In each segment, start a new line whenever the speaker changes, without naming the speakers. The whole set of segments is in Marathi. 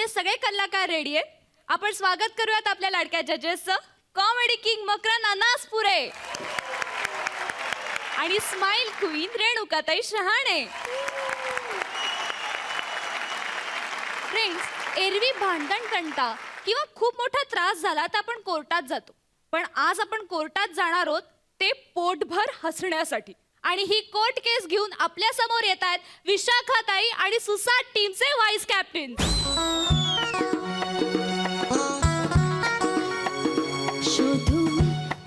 सगळे कलाकार रेडी आहेत. आपण स्वागत करूयात आपल्या लाडक्या जजेसचं. कॉमेडी किंग मकरंद अनासपुरे आणि स्माइल क्वीन रेणुकाताई शहाणे. फ्रेंड्स, एरवी भांडण तंटा किंवा खूप मोठा त्रास झाला तर आपण कोर्टात जातो, पण आज आपण कोर्टात जाणार आहोत ते पोटभर हसण्यासाठी. आणि ही कोर्ट केस घेऊन आपल्या समोर येत आहेत विशाखाताई आणि सुसाट टीमचे व्हाईस कॅप्टन.
शोधू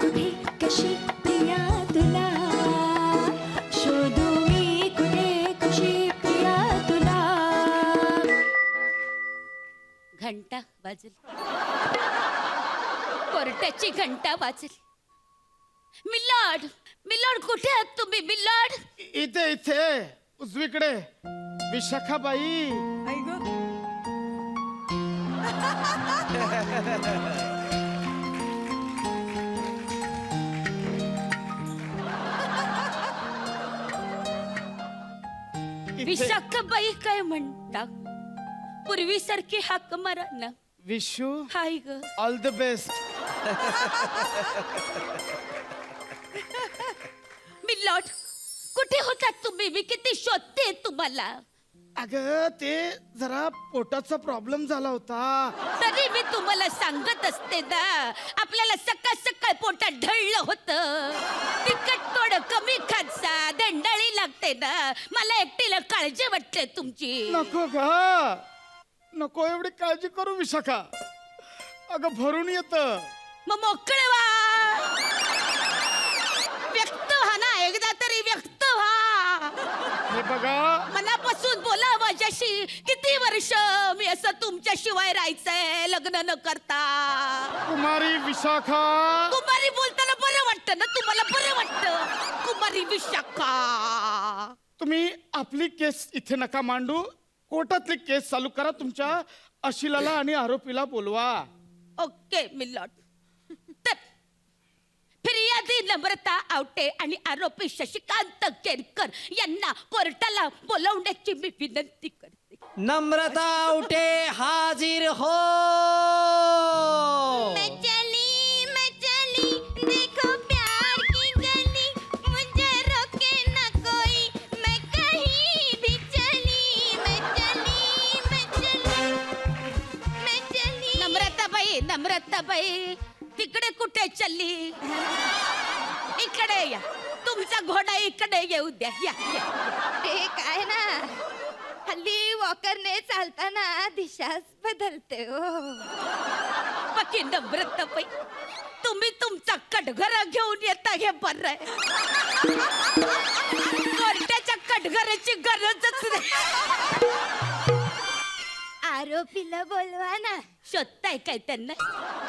कुठे कशी प्रिया तुला, शोधू मी कुठे कशी प्रिया तुला.
घंटा वाजल, कोर्टाची घंटा वाजल. मिलॉर्ड, मिलॉर्ड कुठे आहात तुम्ही मिलॉर्ड?
इथे इथे उजवीकडे विशाखाबाई.
विशाखाबाई काय म्हणता? पूर्वीसारखी हाक मारा ना.
विशू,
हाय ग.
All the best.
मिलॉर्ड कुठे होतात तुम्ही? मी किती शोधते तुम्हाला.
अगं ते जरा पोटाचा प्रॉब्लेम झाला होता.
तरी मी तुम्हाला सांगत असते ना, आपल्याला सकाळ सकाळ पोटात ढळलं होतं. तिखट थोडं कमी खात जा, दंडाळी लागते ना. मला एकटीला काळजी वाटते तुमची.
नको ग, नको एवढी काळजी करू विशाखा. अगं भरून येत.
मग मोकळे व्हा, व्यक्त व्हा ना, एकदा तरी व्यक्त व्हा.
हे बघा,
मनापासून बोला माझ्याशी. किती वर्ष मी असं तुमच्याशिवाय राहायचंय लग्न न करता.
कुमारी विशाखा.
कुमारी बोलताना बरं वाटतं ना तुम्हाला? बरं वाटतं कुमारी विशाखा.
तुम्ही आपली केस इथे नका मांडू, कोर्टातली केस चालू करा. तुमच्या अशिलाला आणि आरोपीला बोलवा.
Okay my lord. तर फिर्यादी नम्रता आवटे आणि आरोपी शशिकांत केरकर यांना कोर्टाला बोलवण्याची मी विनंती करते.
नम्रता आवटे हाजीर हो.
देखो प्यार की गली, मुझे रोके ना कोई, मैं कहीं भी चली, मैं चली.
नम्रताबाई तिकडे कुठे चालली? इकडे या. तुमचा घोडा इकडे येऊ द्या. या या.
ते काय ना, हल्ली वॉकरने चालताना दिशाच बदलते हो.
बाकी नम्रताबाई, तुम्ही तुमचा कटघरा घेऊन येता हे बरं आहे. कोर्टाच्या कटघराची गरजच नाही.
आरोपीला बोलवा ना.
शोधताय काय त्यांना?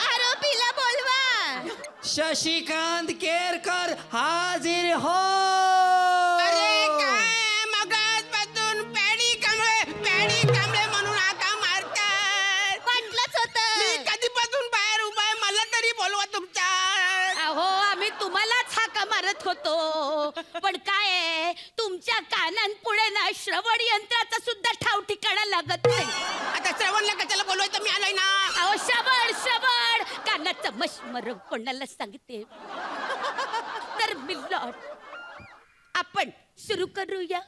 आरोपीला बोलवा.
शशिकांत केरकर हाजीर हो.
मगाचपासून पॅडी कांबळे म्हणून आता मारतात.
वाटलंच होतं.
मी कधीपासून बाहेर उभा आहे, मला तरी बोलवा तुमच्या.
अहो, आम्ही तुम्हालाच हाका मारत होतो, पण काय आहे, तुमच्या कानांपुढे ना श्रवण यंत्राचा सुद्धा ठाव ठिकाणा लागत नाही.
आता श्रवणला कशाला बोलवायचं? मी आलोय ना.
अहो, श्रवण कानाचं मश्मर कोणाला सांगते. तर मिलॉर्ड, आपण सुरू करूया.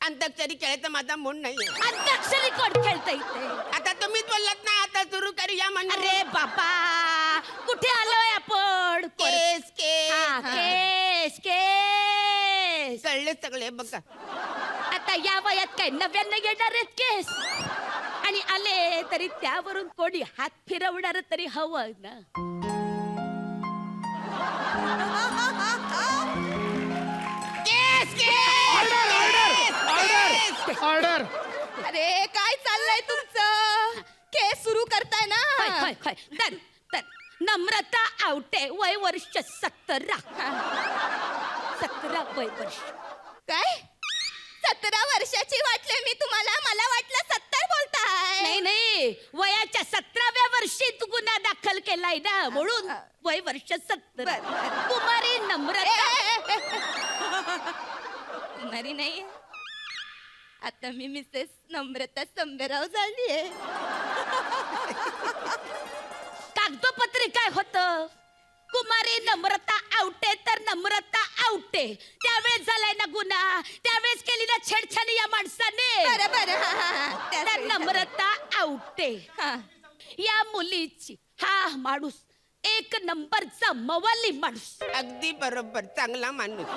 अंताक्षरी खेळायचा माझा मूड नाहीये.
अंताक्षरी कोण खेळता इथे?
आता तुम्हीच बोललात ना, आता सुरू करूया म्हणून.
अरे बाबा, कुठे आलोय आपण?
केस
हा,
केस
केस.
कळले सगळे बघा.
आता या वयात काय नव्यानं येणार आहेत केस? आणि आले तरी त्यावरून कोणी हात फिरवणार तरी हवं ना.
ऑर्डर.
अरे काय चाललंय तुमचं? केस सुरू करताय ना.
होय. तर नम्रता आवटे, वय वर्ष 17. 17 वय वर्ष.
काय 17 वर्षाची वाटले मी तुम्हाला? मला वाटलं 70 बोलताय.
नाही, वयाच्या 17व्या वर्षी तू गुन्हा दाखल केलाय ना, म्हणून वय वर्ष 17. कुमारी नम्रता.
कुमारी नाही, आता मी मिसेस नम्रता संबेराव झालीये.
कागदोपत्री काय होतं? कुमारी नम्रता आवटे तर नम्रता आवटे. त्यावेळेस झालाय ना गुन्हा, त्यावेळेस केली ना छेडछाडी या माणसाने.
बरं
तर नम्रता आवटे. या मुलीची हा माणूस एक नंबरचा मवाली माणूस.
अगदी बरोबर, चांगला माणूस.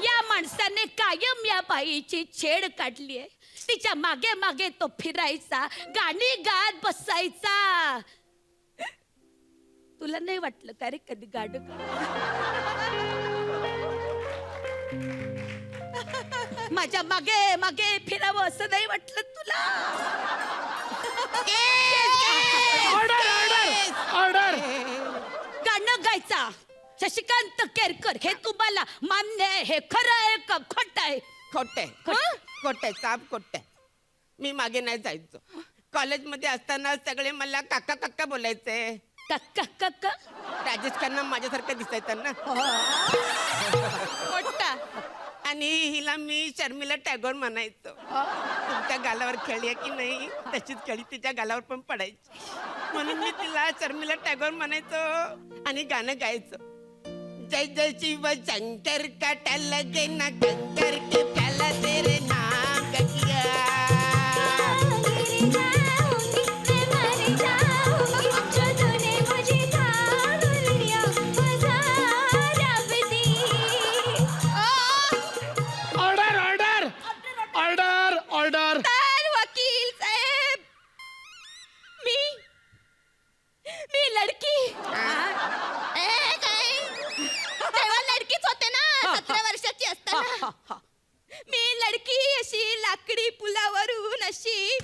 या माणसाने कायम या बाईची छेड काढली आहे. तिच्या मागे मागे तो फिरायचा, गाणी गात बसायचा. तुला नाही वाटलं का रे कधी गाणं माझ्या मागे मागे फिरावं असं नाही वाटलं तुला?
Order order order.
गाणं गायचा शशिकांत केरकर. हे तुम्हाला मान्य आहे? हे खरं आहे का खोट आहे?
खोटे साप खोटे. मी मागे नाही जायचो. कॉलेजमध्ये असताना सगळे मला काका काका बोलायचे.
कक्का कक्का.
राजेश खन्ना माझ्यासारखं दिसायचं ना.
मोठा.
आणि हिला मी शर्मिला टॅगोर म्हणायचो. तुमच्या गालावर खेळली की नाही तशीच खेळी तिच्या गालावर पण पडायची. म्हणून मी तिला शर्मिला टॅगोर म्हणायचो आणि गाणं गायचो. जय जय शिव शंकर काटा लगे ना कंकर के प्याला तेरे नाम का किया.
Order order order order.
तर वकील साहेब, मी लडकी. काय तेव्हा लडकीच होते ना, 17 वर्षाची असताना. मी लडकी अशी लाकडी पुलावरून अशी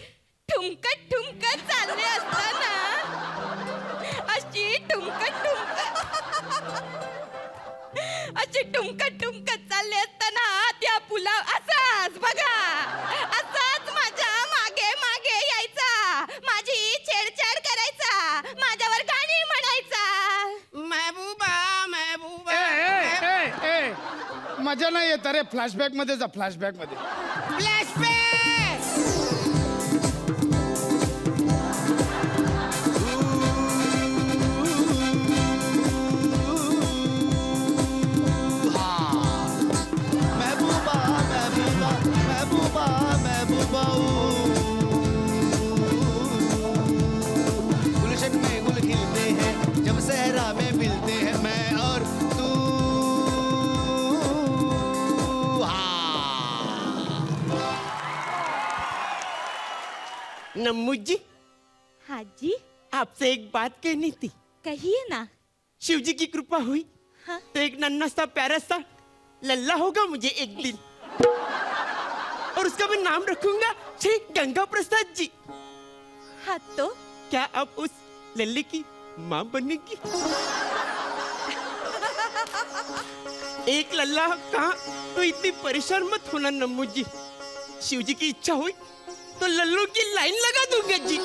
ठुमकत ठुमकत चालले असताना, अशी ठुमकत ठुमकत चालले असताना त्या पुला असाच बघा, असाच माझ्या मागे मागे यायचा, माझी छेडछाड करायचा, माझ्यावर गाणी म्हणायचा.
महबूबा महबूबा.
ए मजा नाही येत अरे. फ्लॅशबॅक मध्ये जा, फ्लॅशबॅक मध्ये.
फ्लॅशबॅक.
महबूबा महबूबा महबूबा महबूबा. गुलशन में गुल खिलते हैं जब सहरा में मिलते हैं मैं और तू.
नम्मू जी,
हाजी,
आपसे एक बात कहनी थी.
कहिए ना.
शिव जी की कृपा हुई
हाँ.
तो एक नन्हा सा प्यारा सा लल्ला होगा मुझे एक दिन, और उसका मैं नाम रखूंगा श्री गंगा प्रसाद जी.
हाँ तो
क्या आप उस लल्ले की माँ बनेगी? एक लल्ला कहाँ, तो इतनी परेशान मत होना नम्मू जी. शिव जी की इच्छा हुई तो लल्लों की लाइन लगा दूंगा जी.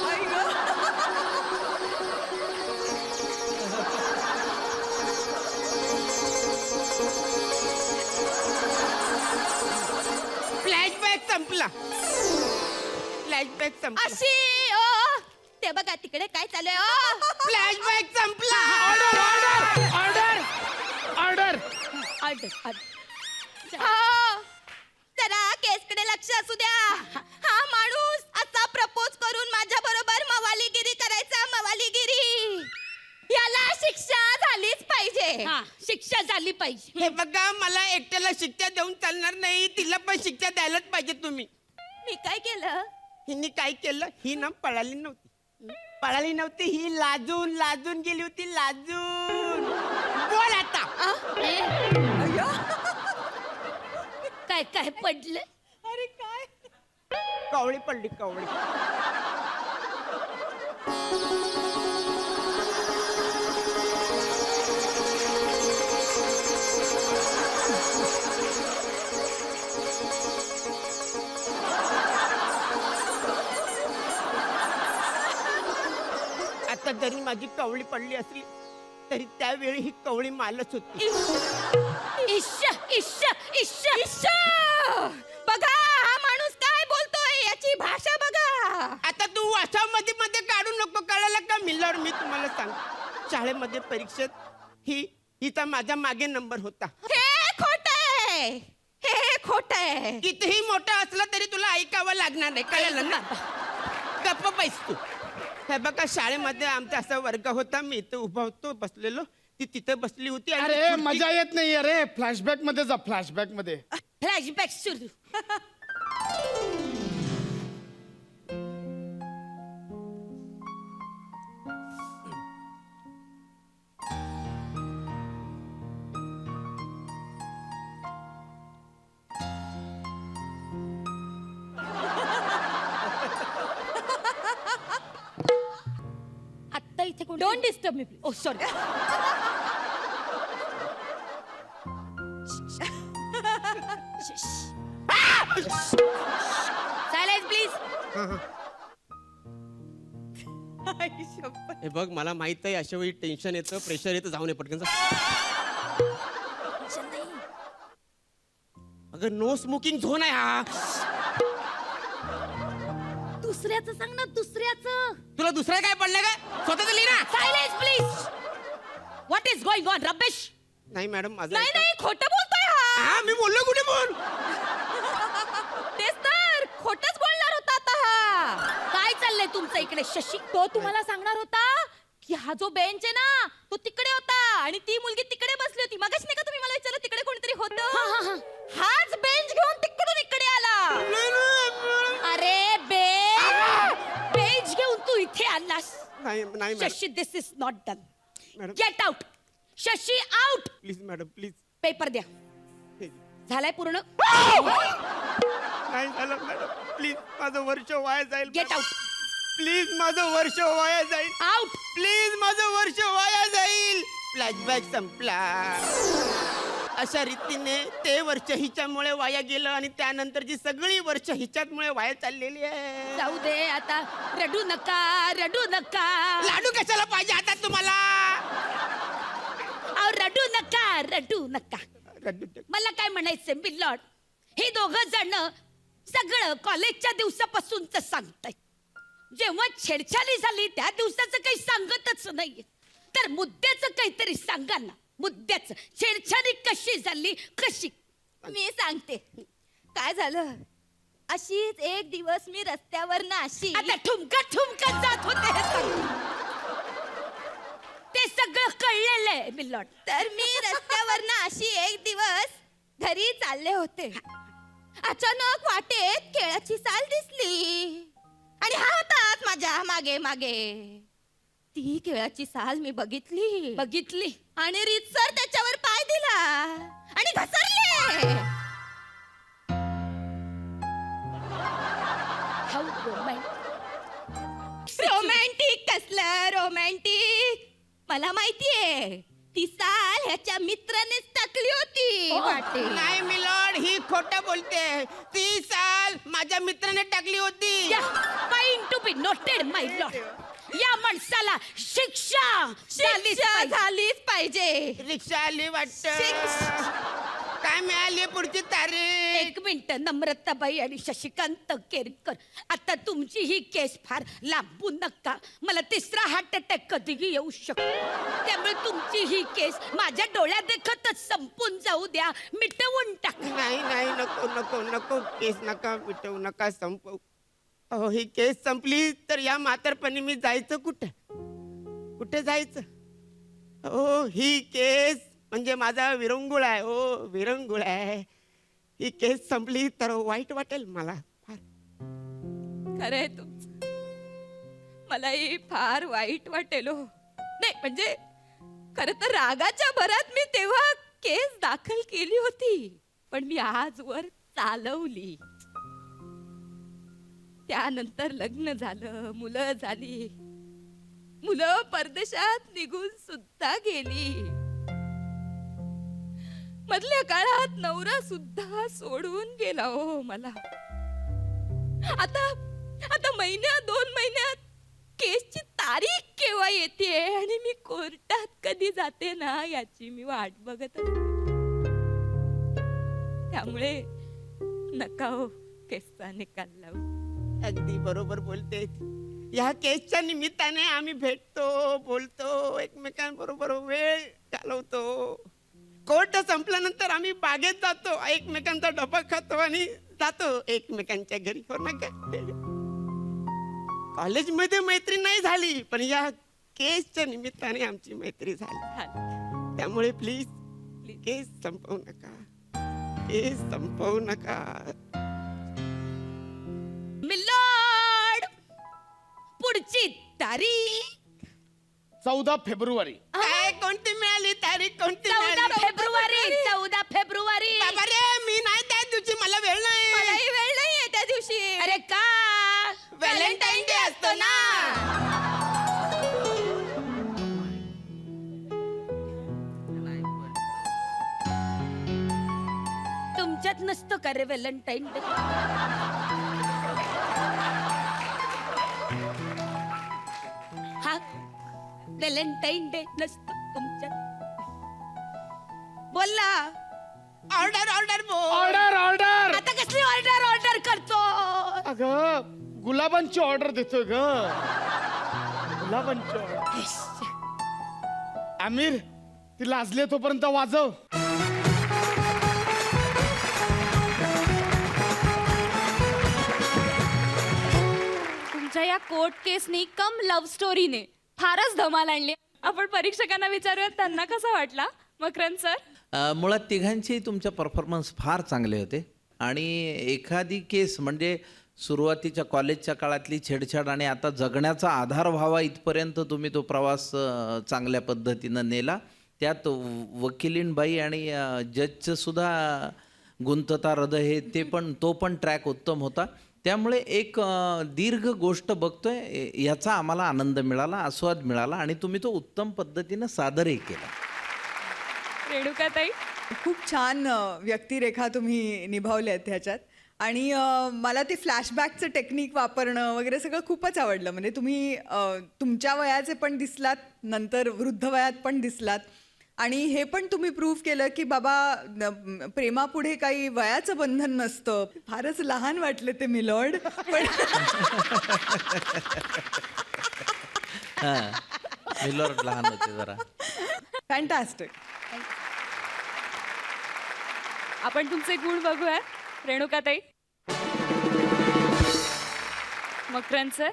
फ्लॅशबॅक संपला. फ्लॅशबॅक संपला.
अशी ओ ते बघा तिकडे काय चालू आहे. ओ
फ्लॅशबॅक संपला.
Order order order order.
हो, जरा केसकडे लक्ष असू द्या. हा माणूस असा प्रपोज करून माझ्या बरोबर मवालीगिरी करायचा. मवालीगिरी याला शिक्षा झालीच पाहिजे.
हा, शिक्षा झाली पाहिजे.
हे बघा, मला एकट्याला शिक्षा देऊन चालणार नाही. तिला पण शिक्षा द्यायलाच पाहिजे तुम्ही.
मी काय केलं?
हिने काय केलं? ही ना पळाली नव्हती. ही लाजून लाजून गेली होती. लाजून. बोल आता.
काय काय पडलं?
अरे काय
कवळी पडली. कवळी. आता जरी माझी कवळी पडली असली तरी त्यावेळी ही कवळी मालच होती.
इश्श इश्श इश्श
इश्श! बघा हा माणूस काय बोलतोय, याची भाषा बघा.
आता शाळेमध्ये परीक्षेत हिचा माझ्या मागे नंबर होता.
हे खोट आहे, हे खोट आहे.
कितीही मोठं असलं तरी तुला ऐकावं लागणार नाही, कळलं ना? गप्प बैस तू. हे बघा, शाळेमध्ये आमचा असा वर्ग होता, मी इथं उभा होतो बसलेलो, ती तिथे बसली होती. आणि
अरे
खुर्ची-
मजा येत नाही अरे, फ्लॅशबॅक मध्ये जा, फ्लॅशबॅक मध्ये.
फ्लॅशबॅक सुरू. आत्ता इथे कोण?
Don't disturb me please.
Oh sorry. Silence please.
हे बघ, मला माहित आहे अशा वेळी टेन्शन येतं, प्रेशर येतं, जाऊ नये पटकन जा. अगं नो स्मोकिंग झोन आहे हा.
दुसऱ्याचं सांग ना, दुसऱ्याचं.
तुला दुसरं काय पडलं का? स्वतःच लिही ना.
Silence please. What is going on Ramesh?
नाही मॅडम, माझं
नाही
ऐका.
नाही, खोटं बोलतोय हा.
हा, मी बोललो कुठे बोल.
तेच तर, खोटच बोलणार होता आता हा.
काय चाललंय तुमचं इकडे शशी?
तो तुम्हाला सांगणार होता की हा जो बेंच आहे ना, तो तिकडे होता आणि ती मुलगी तिकडे बसली होती. मगाशी नाही का तुम्ही मला विचारलं तिकडे कोणतरी होतं? हाच बेंच घेऊन तिकडून इकडे आला.
अरे बेंच घेऊन तू इथे आलास.
नाही नाही madam,
Shashi, this is not done.
Madam.
Get out. Shashi out.
Please madam, please.
Paper द्या. झालाय पूर्ण.
नाही झालं मॅडम, प्लीज. माझं वर्ष वाया जाईल.
Get out.
प्लीज, माझं वर्ष वाया जाईल.
आउट.
प्लीज, माझं वर्ष वाया जाईल. फ्लॅशबॅक संपला. अशा रीतीने ते वर्ष हिच्यामुळे वाया गेलं आणि त्यानंतरची सगळी वर्ष हिच्यामुळे वाया चाललेली आहे.
जाऊ दे आता. रडू नका, रडू नका.
लाडू कशाला पाहिजे आता तुम्हाला?
अहो, रडू नका, रडू नका. मला काय म्हणायचंय मिलॉर्ड, हे दोघं जण सगळं कॉलेजच्या दिवसापासूनच सांगतायत. जेव्हा छेडछाडी झाली त्या दिवसाचं काही सांगतच नाहीये. तर मुद्द्याचं काहीतरी सांगा ना. मुद्द्याचं. छेडछाडी कशी झाली, कशी?
मी सांगते काय झालं. अशीच एक दिवस मी रस्त्यावरनं अशी
आता ठुमका ठुमका जात होते हे सांग. ते सगळं कळलेलं आहे मिलॉर्ड.
तर मी रस्त्यावरनं अशी एक दिवस घरी चालले होते. अचानक वाटेत केळाची साल दिसली आणि हा होताच माझ्या मागे मागे. ती केळाची साल मी बघितली
बघितली
आणि रीतसर त्याच्यावर पाय दिला आणि घसरले.
How romantic.
रोमॅन्टिक कसलं रोमॅन्टिक. मला माहितीये ती साल ह्याच्या मित्रानेच टाकली होती वाटे.
नाही मिलॉर्ड, ही खोटं बोलते. ती साल माझ्या मित्राने टाकली होती.
Point to be noted my Lord. या माणसाला शिक्षा झालीच
शिक्षा
पाहिजे.
झालीच पाहिजे.
रिक्षा आली वाटत. काय मिळाली पुढची तारीख?
एक मिनिट नम्रताबाई आणि शशिकांत केरकर, आता तुमची ही केस फार लांबू नका. मला तिसरा हार्ट अटॅक कधीही येऊ शकतो. त्यामुळे तुमची ही केस माझ्या डोळ्या देखतच संपून जाऊ द्या. मिटवून टाका.
नाही नाही, नको नको नको. केस नका मिटवू, नका संपवू. अहो, ही केस संपली तर या म्हातारपणी मी जायचं कुठे? कुठे जायचं? हो, ही केस म्हणजे माझा विरंगुळ आहे. हो, विरंगुळ आहे. ही केस संपली तर वाईट वाटेल मला फार.
खरंय तुमचं. मलाही फार वाईट वाटेल हो. नाही म्हणजे खरं तर रागाच्या भरात मी तेव्हा केस दाखल केली होती, पण मी आजवर चालवली. त्यानंतर लग्न झालं, मुलं झाली, मुलं परदेशात निघून सुद्धा गेली. मधल्या काळात नवरा सुद्धा सोडून गेला हो मला. आता महिन्यात 2 महिन्यात केसची तारीख केव्हा येते आणि मी कोर्टात कधी जाते ना याची मी वाट बघत असते. त्यामुळे नका हो केसचा निकाल लावू.
अगदी बरोबर बोलते. या केसच्या निमित्ताने आम्ही भेटतो, बोलतो, एकमेकांबरोबर वेळ घालवतो. कोर्ट संपल्यानंतर आम्ही बागेत जातो, एकमेकांचा डबा खातो आणि जातो एकमेकांच्या घरी. हो ना काय? कॉलेजमध्ये मैत्री नाही झाली, पण या केसच्या निमित्ताने आमची मैत्री झाली. त्यामुळे प्लीज केस संपवू नका, केस संपवू नका.
मिलोड पुढची तारीख
14 फेब्रुवारी.
काय कोणती मिळाली तारीख? कोणती
14
मिळाली?
February 14 February.
बाबा रे, मी नाही त्या दिवशी, मला वेळ नाही.
मलाही वेळ नाहीये त्या दिवशी.
अरे का
व्हॅलेंटाईन डे असतो ना.
तुमच्यात नसतो का रे व्हॅलेंटाईन डे? हा व्हॅलेंटाईन डे नसतो तुमच्यात? बोलला
ऑर्डर ऑर्डर बोल.
Order order.
आता कसली ऑर्डर करतो?
अगं गुलाबांची ऑर्डर देतोय ग. गुलाबांची ऑर्डर. आमिर, ती लाजले तोपर्यंत वाजव.
तुमच्या या कोर्ट केसनी कम लव्ह स्टोरीने फारच धमाल आणली. आपण परीक्षकांना विचारूयात त्यांना कसा वाटला. मकरंद सर.
मुळात तिघांचेही तुमचे परफॉर्मन्स फार चांगले होते आणि एखादी केस म्हणजे सुरुवातीच्या कॉलेजच्या काळातली छेडछाड आणि आता जगण्याचा आधार व्हावा इथपर्यंत तुम्ही तो प्रवास चांगल्या पद्धतीनं नेला. त्यात वकिलीनबाई आणि जजचं सुद्धा गुंतता हृदय हे तो पण ट्रॅक उत्तम होता. त्यामुळे एक दीर्घ गोष्ट बघतोय याचा आम्हाला आनंद मिळाला, आस्वाद मिळाला आणि तुम्ही तो उत्तम पद्धतीनं सादरही केला.
रेणुकाताई.
खूप छान व्यक्तिरेखा तुम्ही निभावल्यात ह्याच्यात आणि मला ते फ्लॅशबॅकचं टेक्निक वापरणं वगैरे सगळं खूपच आवडलं. म्हणजे तुम्ही तुमच्या वयाचे पण दिसलात, नंतर वृद्ध वयात पण दिसलात आणि हे पण तुम्ही प्रूव्ह केलं की बाबा प्रेमापुढे काही वयाचं बंधन नसतं. फारच लहान वाटले ते मिलॉर्ड पण
मिलॉर्ड लहान होते जरा.
फॅन्टॅस्टिक.
आपण तुमचे गुण बघूयात. रेणुकाताई. Makarand sir.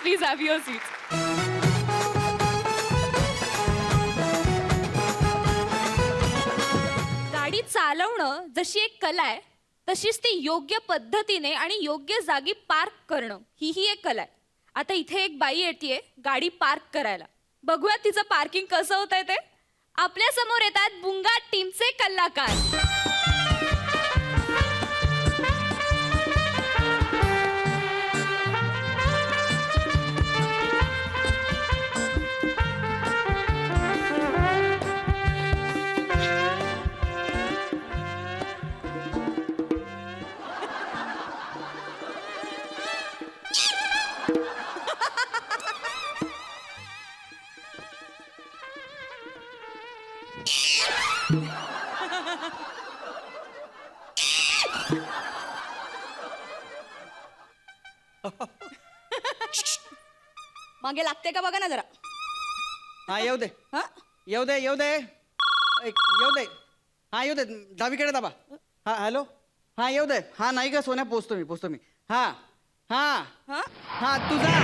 Please have your seat. गाडी चालवणं जशी एक कला आहे तशीच ती योग्य पद्धतीने आणि योग्य जागी पार्क करणं ही एक कला आहे. आता इथे एक बाई येते गाडी पार्क करायला. बघूया तिचं पार्किंग कसं होतंय ते. आपल्या समोर येतात बुंगाट टीमचे कलाकार.
मागे लागते का बघा ना जरा.
हा येऊ दे,
हा
येऊ दे, येऊ दे, येऊ दे. हा येऊ दे, डावीकडे दाबा. हा हॅलो, हा येऊ दे. हा नाही का सोन्या, पोचतो मी. हा हा
हा
हा तुझा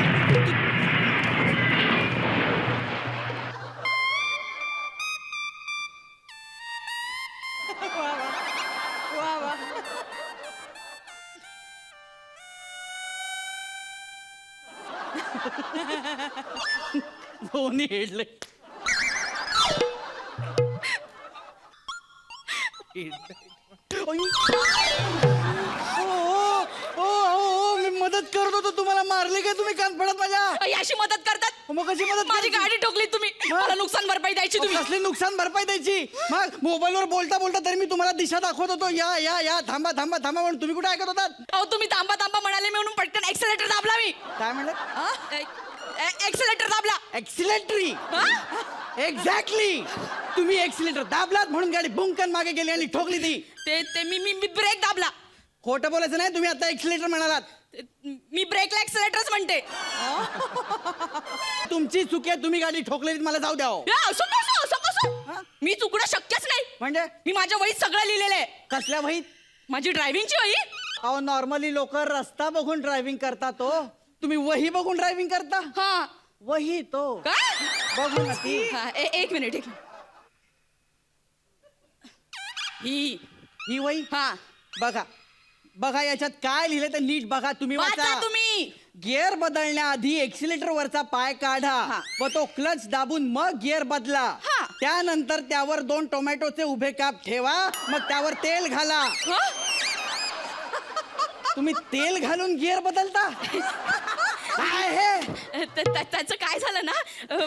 वा वा.
दोन्ही हेडले. मी मदत करत होतो, तुम्हाला मारले काय तुम्ही कान पडत माझ्या?
अशी मदत करतात?
मग कशी मदत
माझी
करायची?
गाडी ठोकली तुम्ही, मला नुकसान भरपाई द्यायची तुम्ही.
कसली नुकसान भरपाई द्यायची? मग मोबाईलवर बोलता बोलता तरी मी तुम्हाला दिशा दाखवत होतो, या या या थांबा थांबा थांबा म्हणून. तुम्ही कुठे ऐकत होतात?
अहो तुम्ही थांबा थांबा म्हणाले म्हणून पटकन एक्सेलेटर दाबला मी.
काय म्हणलं?
एक्सेलेटर दाबला.
एक्सिलेटरी. एक्झॅक्टली. तुम्ही एक्सिलेटर दाबलात म्हणून गाडी बुंकन मागे गेली आणि ठोकली ती.
ते मी ब्रेक दाबला.
खोटं बोलायचं नाही. तुम्ही आता एक्सिलेटर म्हणालात.
मी ब्रेकला एक्सलेटरच म्हणते.
तुमची चुकी आहे, तुम्ही गाडी ठोकलेली, मला जाऊ द्या हो.
असं कसं असं कसं मी चुकणं शक्यच नाही.
म्हणजे
मी माझ्या वहीत सगळं लिहिलेलं आहे.
कसल्या वहीत?
माझी ड्रायव्हिंगची वही.
अहो नॉर्मली लोक रस्ता बघून ड्रायव्हिंग करतात तो, तुम्ही वही बघून ड्रायव्हिंग करता?
हा
वही तो
काय
बघू ना ती.
हा, एक मिनिट
ही वही
हा
बघा बघा, याच्यात काय लिहिलंय ते नीट बघा, तुम्ही
वाचा
वाचा.
तुम्ही.
गिअर बदलण्याआधी एक्सिलेटर वरचा पाय काढा
हा.
व तो क्लच दाबून मग गिअर बदला.
हा.
त्यानंतर त्यावर 2 टोमॅटोचे उभे काप ठेवा, मग त्यावर तेल घाला.
हा?
तुम्ही तेल घालून गिअर बदलता? काय हे?
त्याचं काय झालं ना,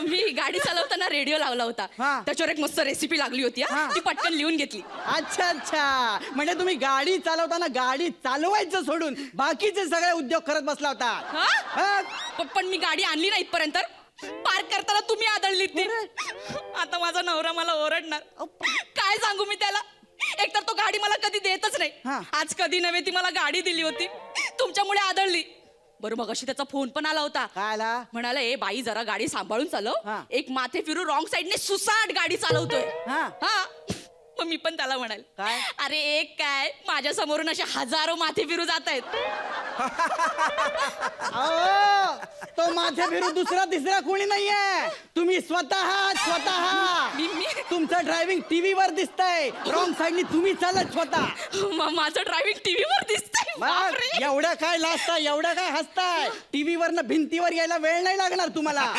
मी गाडी चालवताना रेडिओ लावला होता.
हा.
त्याच्यावर एक मस्त रेसिपी लागली होती हा.
हा.
ती पटकन लिहून घेतली.
अच्छा अच्छा, म्हणजे तुम्ही गाडी चालवताना गाडी चालवायचं सोडून बाकीचे सगळे उद्योग करत बसला होता.
हा?
हा?
पण मी गाडी आणली ना इथपर्यंत, पार्क करताना तुम्ही आदळली ती. आता माझा नवरा मला ओरडणार. काय सांगू मी त्याला? एकतर तो गाडी मला कधी देतच नाही.
हा.
आज कधी नव्हे ती मला गाडी दिली होती, तुमच्यामुळे आदळली. बरं मग अशी त्याचा फोन पण आला होता.
काय आला?
म्हणाला ए बाई जरा गाडी सांभाळून चालव,
हा.
एक माथे फिरू रॉंग साईडने सुसाट गाडी चालवतोय.
हा.
हा मग मी पण त्याला म्हणाल
काय?
अरे एक काय, माझ्या समोरून असे हजारो माथे फिरू जात आहेत.
अहो, तो माझ्या फिरू दुसरा तिसरा कोणी नाहीये, तुम्ही स्वतः.
मी
तुमचं ड्रायव्हिंग टीव्ही वर दिसतंय, रॉंग साईडनी तुम्ही चालत स्वतः.
माझं ड्रायव्हिंग टीव्ही वर दिसतंय.
मग
बापरे.
एवढं काय लाजताय, एवढं काय हसताय? टीव्ही वरनं भिंतीवर यायला वेळ नाही लागणार तुम्हाला.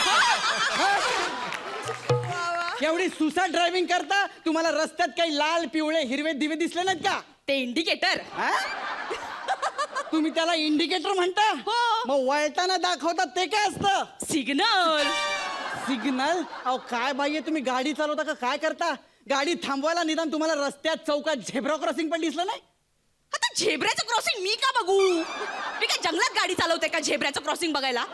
एवढी सुसाट ड्रायव्हिंग करता, तुम्हाला रस्त्यात काही लाल पिवळे हिरवे दिवे दिसले नाहीत का?
ते इंडिकेटर.
हा? तुम्ही त्याला इंडिकेटर म्हणता?
हो.
मग वळताना दाखवतात ते काय असतं?
सिग्नल.
सिग्नल? अहो काय बाई, तुम्ही गाडी चालवता का काय करता? गाडी थांबवायला निदान तुम्हाला रस्त्यात चौकात झेब्रा क्रॉसिंग पण दिसलं नाही?
आता झेब्राचं क्रॉसिंग मी का बघू? मी काय जंगलात गाडी चालवते का झेब्राचं क्रॉसिंग बघायला?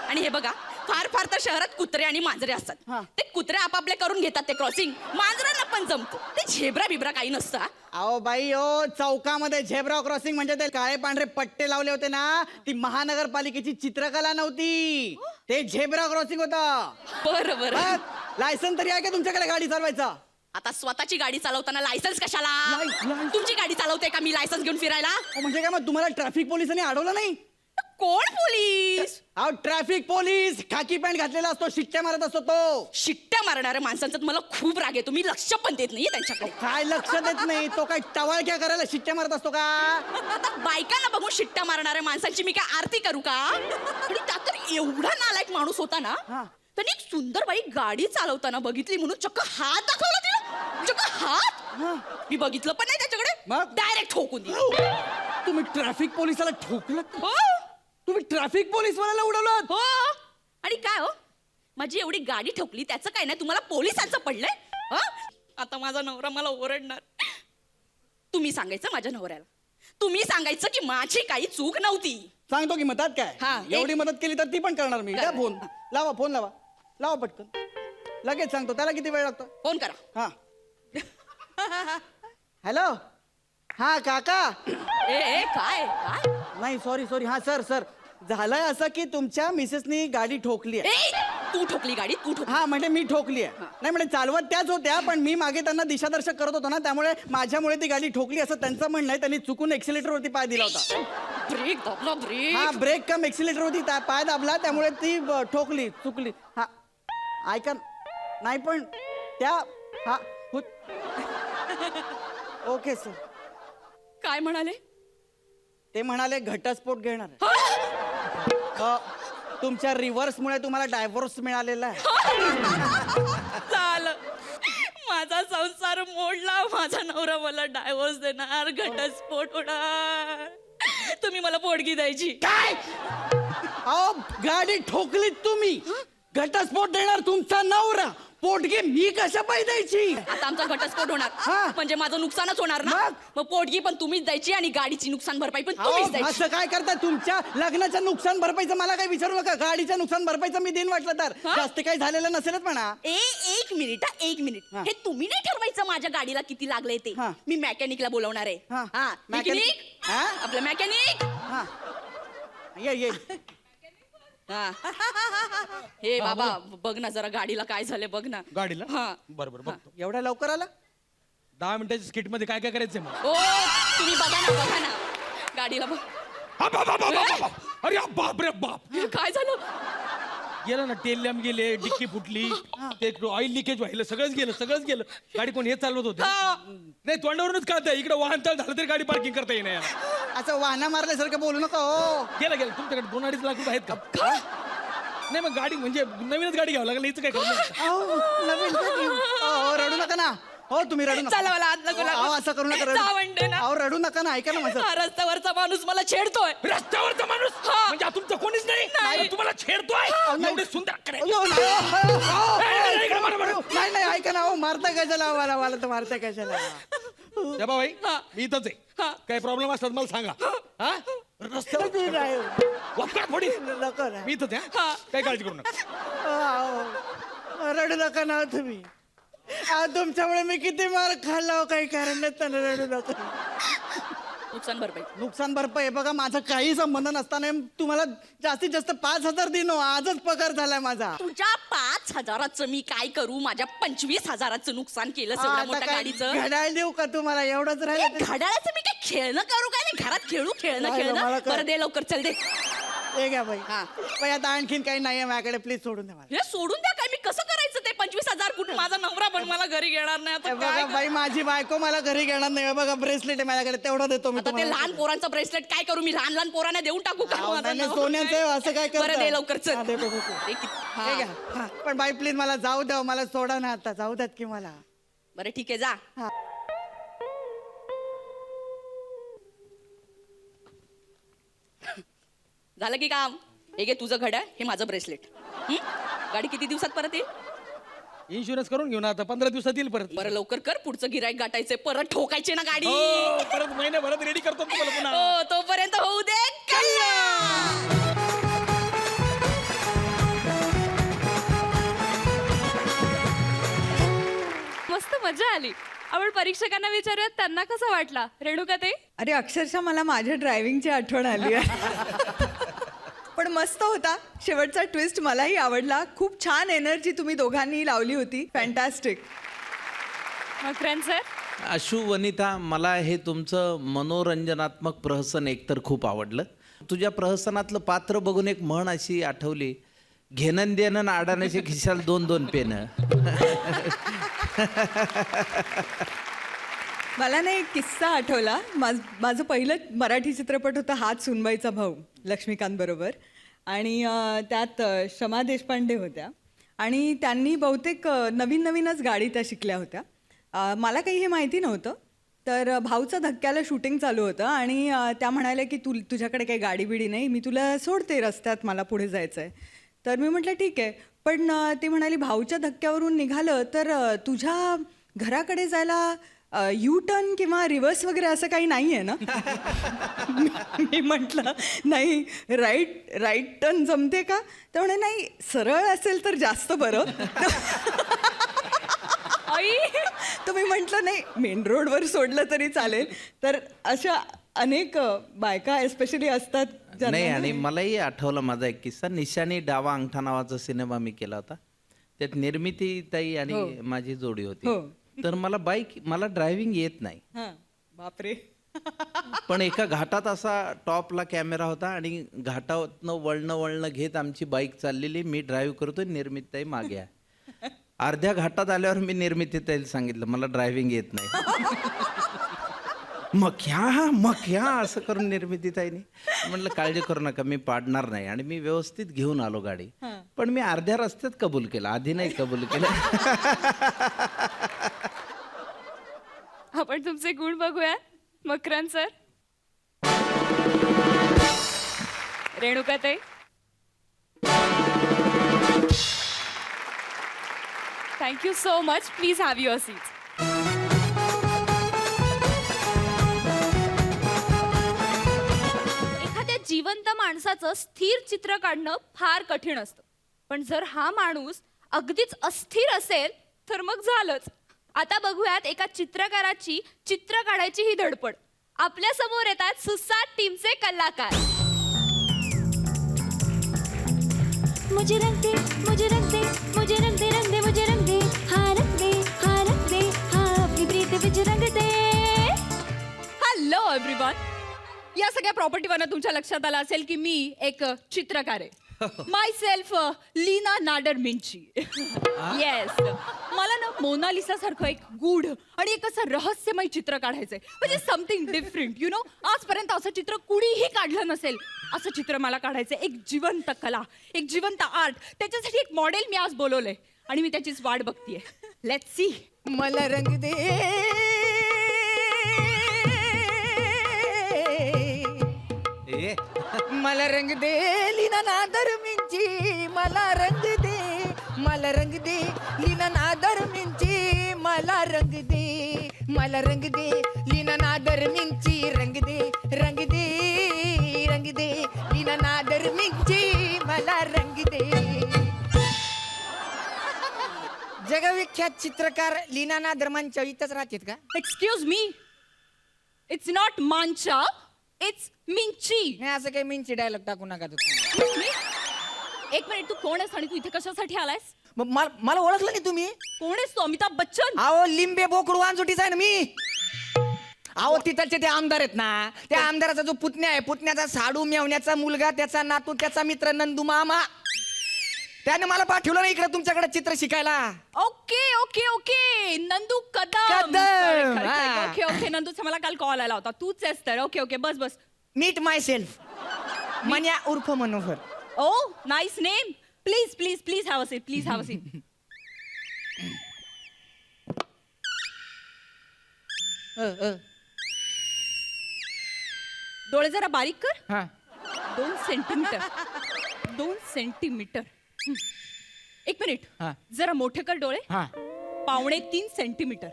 आणि हे बघा, फार फार तर शहरात कुत्रे आणि मांजरे असतात.
हा.
ते कुत्रे आपापले करून घेतात ते क्रॉसिंग, मांजरांना पण जमतं. ते झेब्रा बिब्रा काही नसतं.
अहो बाई ओ, चौकामध्ये झेब्रा क्रॉसिंग म्हणजे ते काळे पांढरे पट्टे लावले होते ना, ती महानगरपालिकेची चित्रकला नव्हती, ते झेब्रा क्रॉसिंग होतं.
बरं बरं.
लायसन तरी आहे का तुमच्याकडे गाडी चालवायचा?
आता स्वतःची गाडी चालवताना लायसन्स कशाला?
लायसन्स?
तुमची गाडी चालवते का मी लायसन्स घेऊन फिरायला?
अहो, म्हणजे काय मग तुम्हाला ट्रॅफिक पोलिसांनी अडवलं नाही?
कोण पोलीस?
अहो ट्रॅफिक पोलीस खाकी पॅन्ट घातलेला असतो, शिट्ट्या मारत असतो तो.
शिट्ट्या मारणाऱ्या माणसांचा मला खूप राग आहे. तुम्ही लक्ष पण देत नाहीये त्यांच्याकडे.
काय लक्ष देत नाही? तो काय टवाळक्या करायला शिट्ट्या मारत असतो का?
आता बायकांना बघून शिट्ट्या मारणाऱ्या माणसांची मी काय आरती करू का? आणि त्यात तर एवढा नालायक माणूस होता ना,
हा.
त्यांनी एक सुंदर बाई गाडी चालवताना बघितली म्हणून चक्क हात दाखवला तिला. चक्क हात.
हा.
मी बघितलं पण नाही त्याच्याकडे,
मग?
डायरेक्ट ठोकून दिली.
तुम्ही ट्रॅफिक पोलिसाला ठोकलं?
हो
तुम्ही ट्रॅफिक पोलीस वाल्याला उडवलं?
हो. आणि काय हो, माझी एवढी गाडी ठोकली त्याचं काय नाही, तुम्हाला पोलिसांचं पडलंय? हं? आता माझा नवरा मला ओरडणार. तुम्ही सांगायचं माझ्या नवऱ्याला, तुम्ही सांगायचं की माझी काही चूक नव्हती.
सांगतो की मदत काय?
हा,
एवढी मदत केली तर ती पण करणार मी. द्या फोन लावा, फोन लावा, लावा पटकन, लगेच सांगतो. त्याला किती वेळ लागतो?
फोन करा.
हा. हॅलो. हा काका.
ए काय काय
नाही सॉरी. हा सर, झालंय असं की तुमच्या मिसेसनी गाडी ठोकली आहे.
ए, तू ठोकली गाडी, तू ठोकली.
हा म्हणजे मी ठोकली आहे. नाही म्हणजे चालवत त्याच होत्या, पण मी मागे त्यांना दिशादर्शक करत होतो ना, त्यामुळे माझ्यामुळे ती गाडी ठोकली असं त्यांचं म्हणणं आहे. त्यांनी चुकून एक्सिलेटर वरती पाय दिला होता.
ब्रेक दाबला, ब्रेक.
हा ब्रेक कम एक्सिलेटर वरती पाय दाबला, त्यामुळे ती ठोकली, चुकली. हा ऐका नाही पण त्या हा ओके सर.
काय म्हणाले?
ते म्हणाले घटस्फोट घेणार आहे. तुमच्या रिव्हर्समुळे तुम्हाला डायव्होर्स मिळालेला आहे.
झालं, माझा संसार मोडला. माझा नवरा मला डायव्होर्स देणार, घटस्फोट होणार. तुम्ही मला पोटगी द्यायची.
काय? अहो गाडी ठोकली तुम्ही, घटस्फोट देणार तुमचा नवरा, पोटगी मी कशा पाय द्यायची?
आता आमचा घटस्फोट होणार
हा.
म्हणजे माझं नुकसानच होणार ना.
मग?
मग पोटगी पण तुम्हीच द्यायची आणि गाडीची नुकसान भरपाई पण
अहो,
तुम्हीच द्यायची.
असं काय करता? तुमच्या लग्नाच्या नुकसान भरपाईचं मला काही विचारू नका. गाडीच्या नुकसान भरपाईचं मी दिन वाटलं तर.
हा?
जास्त काही झालेलं नसेलच म्हणा.
एक मिनिट हा, एक मिनिट.
हा.
हे तुम्ही नाही ठरवायचं माझ्या गाडीला किती लागले ते.
हा.
मी मेकॅनिकला बोलवणार आहे.
हा.
हा
मेकॅनिक?
मेकॅनिक.
हा?
आपलं मेकॅनिक.
हा ये
हा. हे बाबा बघ ना जरा गाडीला काय झालंय बघ ना.
गाडीला
हा.
बरोबर बघतो.
एवढ्या लवकर आला
10 मिनिटाच्या स्किट मध्ये काय काय करायचंय मग?
ओ तुम्ही बघा ना गाडीला बघ.
अरे बाप रे बाप,
काय झालं?
गेलं ना, टेल लॅम्प गेले, डिक्की फुटली, ते ऑइल लिकेज व्हायला, सगळंच गेलं. गाडी कोण हे चालवत होते? नाही, तोंडावरूनच कळतंय. इकडे वाहन चाल झालं तरी गाडी पार्किंग करता येईना यार.
असं वाहना मारल्यासारखं बोलू नका हो.
गेलं तुमच्याकडे 2-2.5 लाख रुपये आहेत का? नाही मग गाडी म्हणजे नवीनच गाडी घ्यावं लागलं, हिचं काय करणार?
अहो, नवीन कधी? अहो, रडू नका ना. हो तुम्ही रडू नका.
चला मला हात नको लागू.
अहो, असं करू नका.
जावंडे ना.
अहो रडू नका ना, ऐका ना माझं.
हा रस्त्यावरचा माणूस मला छेडतोय.
रस्त्यावरचा माणूस म्हणजे तुमचं कोणीच नाही, तुम्हाला छेडतोय? एवढे सुंदर
अहो, नाही नाही ऐका ना. हो मारता कशाला मला तर मारता कशाला?
भाई मी इथंच आहे. काही प्रॉब्लेम असतात मला सांगा. हा रस्त्यावर वक्कर थोडी
नको ना.
मी इथंच आहे. काही काळजी करू नका.
अहो, रडू नका ना तुम्ही. तुमच्यामुळे मी किती मार खाल्ला हो, काही कारण नसताना रडू नका. नुकसान भरपाई बघा, माझा काही संबंध नसताना तुम्हाला जास्तीत जास्त 5,000 दिन. आजच पगार झालाय माझा.
तुझ्या 5,000चं मी काय करू? माझ्या 25,000चं नुकसान केलं सगळं
आता
मोठ्या
काय
गाडीचं.
घड्याळ देऊ का तुम्हाला? एवढंच राहिलं ते.
घड्याळाचं मी काय खेळणं करू काय? नाही घरात खेळणं
नाही, मला काय-
बरं दे लवकर चल दे.
हे घ्या बाई. बाई आता आणखीन काही नाहीये माझ्याकडे, प्लीज सोडून द्या मला.
हे सोडून द्या काय? मी कसं करायचं ते? 25,000 कुठून? माझा नवरा पण मला घरी घेणार नाही. आता
हे
काय
बघा बाई, माझी बायको मला घरी घेणार नाही. हे बघा ब्रेसलेट आहे माझ्याकडे, तेवढं देतो मी
आता ते
तुम्हाला.
लहान पोरांचं ब्रेसलेट काय करू मी? लहान पोरांना देऊन टाकू का?
अहो,
माझा
नाही, नाही,
नवरा-
सोन्याचं आहे, असं काय करता?
बरं दे लवकर चल.
हा, देतो.
हे
हे घ्या. हा. पण बाई प्लीज मला जाऊ द्या, मला सोडा ना आता. जाऊ द्यात की मला.
बरं ठीक आहे जा. झालं की काम? हे घे तुझं घड्याळ, हे माझं ब्रेसलेट. गाडी किती दिवसात परत येईल?
इन्शुरन्स करून घेऊ ना आता, 15 दिवसात येईल परत.
बरं लवकर कर, पुढचं गिराईक गाठायचंय, परत ठोकायचे ना गाडी.
हो, परत महिन्याभरात रेडी करतो तुम्हाला पुन्हा.
हो तोपर्यंत होऊ दे कल्याण.
मस्त मजा आली. आपण परीक्षकांना विचारूयात त्यांना कसा वाटला. रेणुका ते
अरे अक्षरशः मला माझ्या ड्रायव्हिंगची आठवण आली आहे. पण मस्त होता शेवटचा ट्विस्ट, मलाही आवडला. खूप छान एनर्जी तुम्ही दोघांनी लावली होती. फॅन्टॅस्टिक.
मकरन सर.
आशु, वनिता, मला हे तुमचं मनोरंजनात्मक प्रहसन एकतर खूप आवडलं. तुझ्या प्रहसनातलं पात्र बघून एक म्हण अशी आठवली, घेणं देणं अडाण्याच्या खिशाला 2-2 पेनं.
मला ना एक किस्सा आठवला. माझं पहिलं मराठी चित्रपट होतं हात सुनबाईचा भाऊ, लक्ष्मीकांत बरोबर. आणि त्यात शमा देशपांडे होत्या. आणि त्यांनी बहुतेक नवीनच गाडी त्या शिकल्या होत्या. मला काही हे माहिती नव्हतं. तर भाऊचा धक्क्याला शूटिंग चालू होतं आणि त्या म्हणाल्या की तुझ्याकडे काही गाडी बिडी नाही, मी तुला सोडते रस्त्यात, मला पुढे जायचं आहे. तर मी म्हटलं ठीक आहे. पण ती म्हणाली भाऊच्या धक्क्यावरून निघालं तर तुझ्या घराकडे जायला यू टर्न किंवा रिव्हर्स वगैरे असं काही नाही आहे ना? मी म्हटलं नाही, राईट टर्न जमते का? तर म्हणे नाही, सरळ असेल तर जास्त बरं. तुम्ही म्हटलं नाही, मेन रोडवर सोडलं तरी चालेल. तर अशा अनेक बायका एस्पेशली असतात
नाही. आणि मलाही आठवला माझा एक किस्सा. निशाणी डावा अंगठा नावाचा सिनेमा मी केला होता. त्यात निर्मिती ताई आणि माझी जोडी होती. तर मला ड्रायव्हिंग येत नाही.
बापरे.
पण एका घाटात असा टॉपला कॅमेरा होता आणि घाटातनं वळणं घेत आमची बाईक चाललेली, मी ड्राईव्ह करतोय, निर्मिती ताई मागे आहे. अर्ध्या घाटात आल्यावर मी निर्मिती ताईला सांगितलं मला ड्रायव्हिंग येत नाही. मग ह्या असं करून निर्मिती ताईने म्हटलं काळजी करू नका, मी पाडणार नाही. आणि मी व्यवस्थित घेऊन आलो गाडी. पण मी अर्ध्या रस्त्यात कबूल केलं, आधी नाही कबूल केलं.
आपण तुमचे गुण बघूया. मकरन सर. रेणुका ताई. Thank you so much. Please have your seats. एखाद्या जिवंत माणसाचं स्थिर चित्र काढणं फार कठीण असतं. पण जर हा माणूस अगदीच अस्थिर असेल तर मग झालंच. आता बघूयात एका चित्रकाराची चित्र काढायची ही धडपड. आपल्या समोर येतात सुसाट टीमचे कलाकार.
मुझे रंग दे मुझे रंग दे मुझे रंग दे रंग दे मुझे रंग दे हाँ रंग दे हाँ रंग दे हाँ अपनी प्रीत विच रंग दे.
Hello everyone. या सगळ्या प्रॉपर्टीवरनं तुमच्या लक्षात आलं असेल की मी एक चित्रकार आहे. माय सेल्फ लीना नाडर मिंची. येस. मला ना मोनालिसा सारखं एक गूढ आणि एक असं रहस्यमय चित्र काढायचंय. म्हणजे समथिंग डिफरंट यु नो. आजपर्यंत असं चित्र कुणीही काढलं नसेल असं चित्र मला काढायचंय. एक जिवंत कला, एक जिवंत आर्ट. त्याच्यासाठी एक मॉडेल मी आज बोलवलंय आणि मी त्याचीच वाट बघतीये. Let's see.
मला रंग दे मला रंग दे लीना नादर मिंची मला रंग दे मला रंग दे लीना नादर मिंची मला रंग दे मला रंग दे लीना नादर मिंची रंग दे रंग दे रंग दे लीना नादर मिंची मला रंग दे. जगविख्यात चित्रकार लीना नादर मंचा इथंच राहतात का?
Excuse me. It's not Mancha, it's Minchi.
नाही असं काही मिंची डायलॉग टाकू नका तुम्ही.
एक मिनिट, तू कोण आहेस आणि तू इथे कशासाठी आलायस?
मला ओळखलं नाही तुम्ही?
कोण आहेस तू? अमिताभ बच्चन?
अहो लिंबे बोकडू वांजुटीचा आहे ना मी. अहो तिथलचे ते आमदार आहेत ना, त्या आमदाराचा जो पुतण्या आहे, पुतण्याचा साडू मेवण्याचा मुलगा, त्याचा नातू, त्याचा मित्र नंदू मामा, त्याने मला पाठवलं ना इकडे तुमच्याकडे चित्र शिकायला.
Okay okay okay. Nandu Kadam.
Kadam,
Correct,
हा.
correct. Okay okay. नंदूचा मला काल कॉल आला होता. तूच आहेस तर. Okay okay. बस बस.
मीट माय सेल्फ, मन्या उर्फ Manohar.
Oh nice name. Please please please have a seat. Please have a seat. डोळे जरा बारीक कर.
हा
2 सेंटीमीटर. 2 सेंटीमीटर. एक मिनिट.
हा.
जरा मोठे कर डोळे.
हा.
3.5 सेंटीमीटर.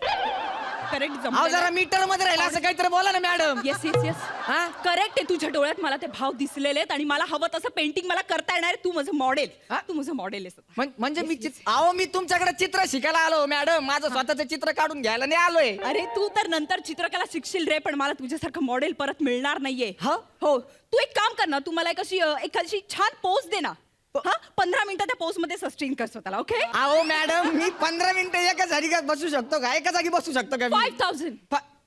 करेक्ट
अहो जरा मीटर मध्ये राहिला असं काहीतरी बोला ना मॅडम.
Yes yes yes.
हा?
करेक्ट आहे. तुझ्या डोळ्यात मला ते भाव दिसलेले आहेत आणि मला हवं तसं पेंटिंग मला करता येणार आहे. तू माझं मॉडेल.
हा?
तू माझं मॉडेल आहेस आता.
म्हणजे मी अहो मी तुमच्याकडे चित्र शिकायला आलो मॅडम. माझं स्वतःचं चित्र काढून घ्यायला नाही आलोय.
अरे तू तर नंतर चित्रकला शिकशील रे, पण मला तुझ्यासारखं मॉडेल परत मिळणार नाहीये.
हा?
हो. तू एक काम कर ना, तू मला एखादी छान पोज दे ना. हा 15 मिनिटं त्या पोज मध्ये सस्टेन कर स्वतःला. ओके.
अहो मॅडम मी 15 मिनिटं एका जागी बसू शकतो का? एका जागी बसू शकतो का?
5,000.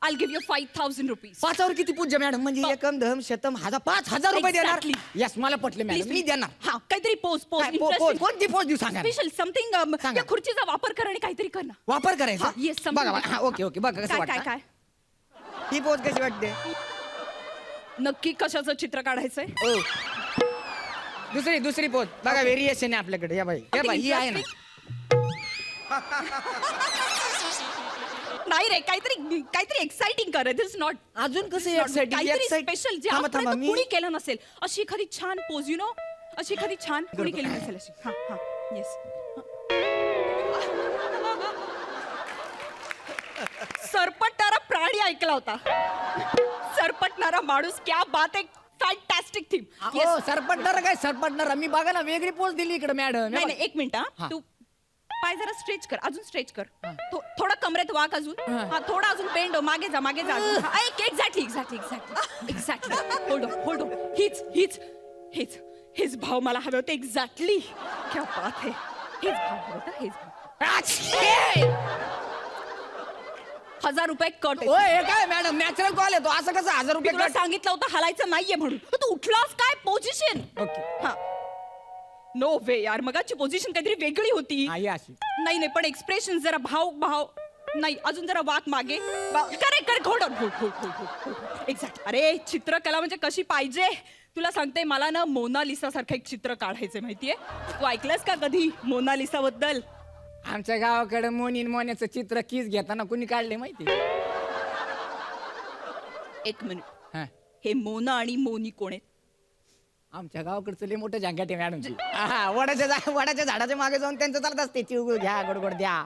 I'll give you 5,000 rupees.
5वर किती पूज्य मॅडम? म्हणजे एकम दहम शतम 5,000 रुपये देणार.
Exactly.
यस मला पटले मॅडम, मी देणार.
हा काहीतरी पोज पोज.
काय, पोज कोणती पोज देऊ सांगा ना.
Special something.
सांगा.
त्या खुर्चीचा वापर कर आणि काहीतरी कर ना.
वापर करायचा.
हा, yes, something.
बघा बघा. हा ओके ओके बघा कसं
काय काय
वाटतं.
काय
ही पोज कशी वाटते?
नक्की कशाचं चित्र काढायचंय?
ओ दुसरी पोज बघा. व्हेरिएशन आहे आपल्याकडे. या बाई या बाई ही आहे ना.
नाही रे, काहीतरी एक्साइटिंग कर. दिस नॉट.
अजून कसं
काहीतरी
exciting?
स्पेशल जे
थांबा, थांबा,
आजपर्यंत
मी-
कुणी केलं नसेल अशी एखादी छान पोज. यु नो अशी एखादी छान कुणी केली नसेल अशी. हा हा येस. सरपटणारा प्राणी ऐकला होता. सरपटणारा माणूस. क्या बात आहे. Fantastic theme.
हो सरपटणार काय सरपटणार. मी बघा ना वेगळी पोज दिली इकडे मॅडम.
नाही नाही एक मिनिट.
हा.
तू पाय जरा स्ट्रेच कर. अजून स्ट्रेच कर. थोडा कमरेत वाक अजून. हा थोडा अजून बेंड हो. मागे जा मागे जा. Exactly exactly exactly exactly. Hold हेच भाव मला हवे होते. एक्झॅक्टली. क्या बात आहे. हेच भाव हवे होते. हेच भाव. 1,000 रुपये कट.
ओ हे काय मॅडम नॅचरल कॉल आहे तो. असं कसं 1,000 रुपये
तुला
कट?
सांगितलं होतं हलायचं नाहीये म्हणून. तू उठलास काय? पोझिशन.
ओके
हा नो वे यार. मगाची पोझिशन काहीतरी वेगळी होती.
आई अशी.
नाही पण एक्सप्रेशन जरा भाव नाही. अजून जरा वाक मागे. करेक्ट. Hold exact. अरे चित्रकला म्हणजे कशी पाहिजे तुला सांगते. मला ना मोनालिसा सारखं एक चित्र काढायचंय माहितीये. तू ऐकलंस का कधी मोनालिसा बद्दल?
आमच्या गावाकडे मोन्याचं चित्र किस घेताना कुणी काढले माहिती?
एक मिनिट.
हा.
हे मोना आणि मोनी कोण आहेत?
आमच्या गावाकडचं लय मोठं जांगाट आहे मॅडमची. वडाच्या झाडाच्या मागे जाऊन त्यांचं चालत असते. चिवगुळ घ्या गोडगोड द्या.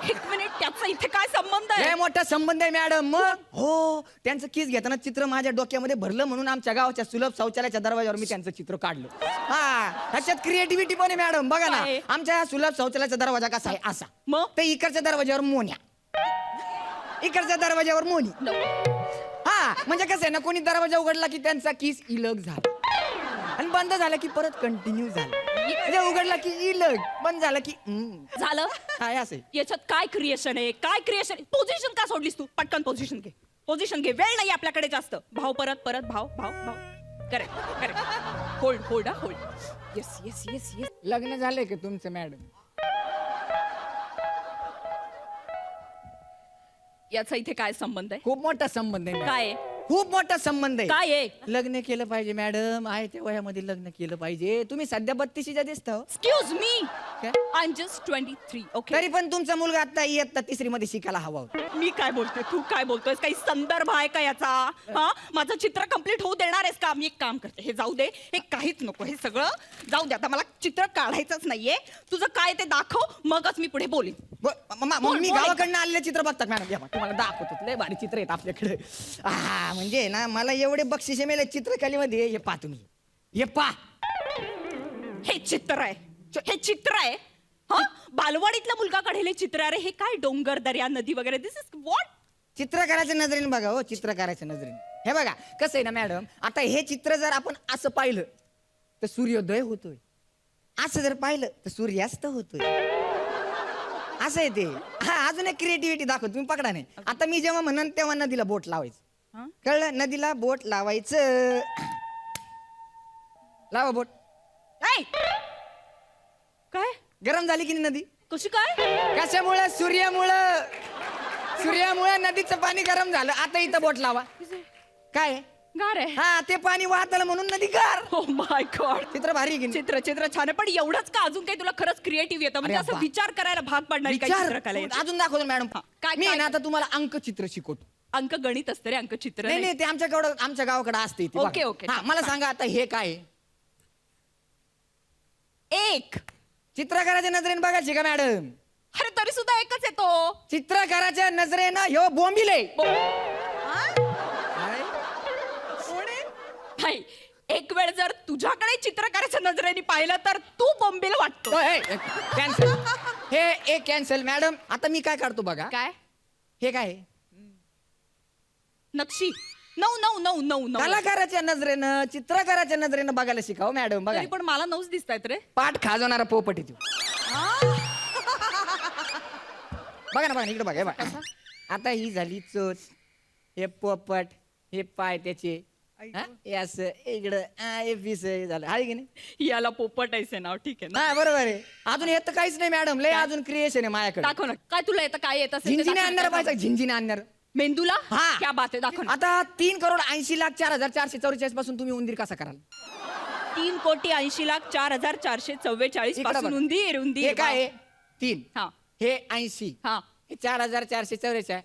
एक मिनिट. त्याचा इथे काय संबंध आहे?
लय मोठा संबंध आहे मॅडम. मग हो त्यांचं किस घेताना चित्र माझ्या डोक्यामध्ये भरलं म्हणून आमच्या गावाच्या सुलभ शौचालयाच्या दरवाजावर मी त्यांचं चित्र काढलं. हा ह्याच्यात क्रिएटिव्हिटी पण आहे मॅडम. बघा ना
काय?
आमच्या सुलभ शौचालयाचा दरवाजा कसा आहे असा.
मग
तर इकडच्या दरवाजावर मोन्या, इकडच्या दरवाजावर मोनी. हा म्हणजे कसं आहे ना, कोणी दरवाजा उघडला की त्यांचा किस इलग झाला आणि बंद झाला की परत कंटिन्यू झाला.
म्हणजे उघडला की इलग बंद झाला की
झालं
काय असे
याच्यात काय क्रिएशन आहे काय क्रिएशन पोझिशन का सोडलीस तू पटकन पोझिशन घे वेळ नाही आपल्याकडे जास्त भाव परत भाव correct correct hold yes yes yes yes
लग्न झालंय का तुमचं मॅडम?
याचा इथे काय संबंध आहे
खूप मोठा संबंध आहे मॅडम.
काय आहे?
खूप मोठा संबंध आहे
काय आहे
लग्न केलं पाहिजे मॅडम आहे त्या वयामध्ये लग्न केलं पाहिजे तुम्ही सध्या 32च्या दिसता हो.
एक्सक्यूज मी
काय?
आय एम जस्ट 23 ओके
तरी पण तुमचा मुलगा आता इयत्ता 3री मध्ये शिकायला हवा होता.
मी काय बोलते तू काय बोलतोयस काही संदर्भ आहे का याचा हा माझं चित्र कम्प्लीट होऊ देणार आहेस का मी एक काम करते हे जाऊ दे हे काहीच नको हे सगळं जाऊ दे आता मला चित्र काढायचंच नाहीये तुझं काय ते दाखव मगच मी पुढे बोलीन
मग मी
बोल.
गावाकडनं आलेले चित्र बघतात मॅडम या बघ, तुम्हाला दाखवतो लय भारी चित्र आहेत आपल्याकडे म्हणजे ना मला एवढे बक्षिसे मिळाले चित्रकलेमध्ये हे पहा तुम्ही हे पहा
हे चित्र आहे हा बालवाडीतला मुलगा काढलेले चित्र अरे हे काय डोंगर दर्या नदी वगैरे दिस इज व्हॉट
चित्रकाराच्या नजरेने बघा हो चित्रकाराच्या नजरेने हे बघा कसं आहे ना मॅडम आता हे चित्र जर आपण असं पाहिलं तर सूर्योदय होतोय असं जर पाहिलं तर सूर्यास्त होतोय असं आहे ते हा अजून एक क्रिएटिव्हिटी दाखव तुम्ही पकडा नाही आता मी जेव्हा म्हणन तेव्हा नदीला बोट लावायचं कळलं नदीला बोट लावायचं लावा बोट
काय
गरम झाली की नाही नदी
कशी काय
कशामुळे सूर्यामुळे नदीचं पाणी गरम झालं आता इथं बोट लावा काय
गार आहे
हा ते पाणी वाहत आलं म्हणून नदी गार
हो माय गॉड
चित्र भारी आहे की नाही?
चित्र छान आहे पण एवढंच का अजून काही तुला खरंच क्रिएटिव्ह येतं म्हणजे
अरे
असं
वा.
विचार करायला भाग पडणार काही
विचार
चित्रकला
अजून दाखवतो मॅडम
काय-
मी
काय-
ना आता तुम्हाला अंकचित्र शिकवतो
अंक गणित असतं रे अंक चित्र
नाही नाही ते आमच्या गावाकडे असते इथे बघा.
Okay, okay.
हा मला सांगा आता हे काय आहे?
एक
चित्रकाराच्या नजरेने बघायची का मॅडम
अरे तरी सुद्धा एकच येतो
चित्रकाराच्या नजरेनं ह्यो बोंबिले
नाही एक वेळ जर तुझ्याकडे चित्रकाराच्या नजरेने पाहिलं तर तू बोंबील वाटतो
कॅन्सल हे एक कॅन्सल मॅडम आता मी काय काढतो बघा
काय
हे काय आहे?
नक्षी नऊ
कलाकाराच्या नजरेनं चित्रकाराच्या नजरेनं बघायला शिकाव मॅडम बघा
तरी पण मला नऊच दिसतायत रे
पाठ खाजवणारा पोपट आहे तो. बघा ना इकडे बघा हे बघा आता ही झाली चोच हे पोपट हे पाय त्याचे हा, हे असं इकडं हे पीस झालं आहे की नाही
याला पोपट आहे नाव ठीक आहे ना
हा बरोबर आहे अजून येत काहीच नाही मॅडम लय अजून क्रिएशन आहे माझ्याकडे
दाखव ना काय तुला येतं काय येत असेल ते
झिंझिने
दाखव.
आणणार पाहिजे झिंझिने आणणार
मेंदूला
हा.
क्या बात आहे दाखव ना.
आता 3,80,04,444 पासून तुम्ही उंदीर कसा कराल
3,80,04,444
इकडं
पासून
बघ.
उंदीर
हे काय आहे? 3
हा
हे 80
हा
हे 4,444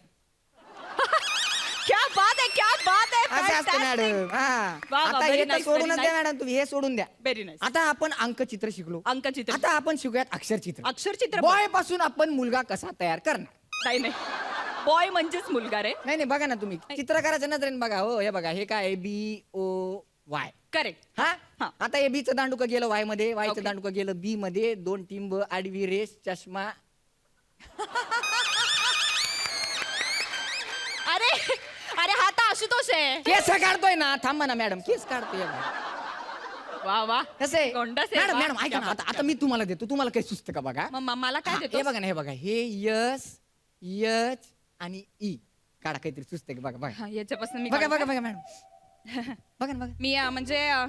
क्या बात आहे
असं असतं मॅडम हा
वा,
आता
very
हे तर
nice,
सोडूनच
very
द्या
nice.
मॅडम तुम्ही हे सोडून द्या
व्हेरी नाईस
आता आपण अंकचित्र शिकलो
अंकचित्र
आता आपण शिकूयात अक्षरचित्र
अक्षरचित्र
बॉय पासून आपण मुलगा कसा तयार करणार
नाही बॉय म्हणजेच मुलगा रे
नाही बघा ना तुम्ही चित्रकाराच्या नजरेने बघा हो हे बघा हे काय BOY
करेक्ट
हा
हा.
आता हे बीचं दांडुकं गेलं वाय मध्ये वायचं
Okay.
दांडुकं गेलं बी मध्ये 2 टिंब आडवी रेस चष्मा
अरे हा तर आशुतोष आहे
केस काढतोय ना थांबा ना मॅडम केस काढतोय
वा वा
कसे
गोंडस आहे,
मॅडम
वा.
मॅडम ऐका
क्या
ना
बात,
आता मी तुम्हाला देतो तुम्हाला काही सुचतं का बघा
मला काय
हा,
देतो
हे बघा ना हे बघा हे यच आणि ई काढा काहीतरी सुचतं का बघा बघा
याच्यापासून मी
बघा
काढू
बघा
का?
बघा मॅडम बघा ना बघा
मी म्हणजे
हा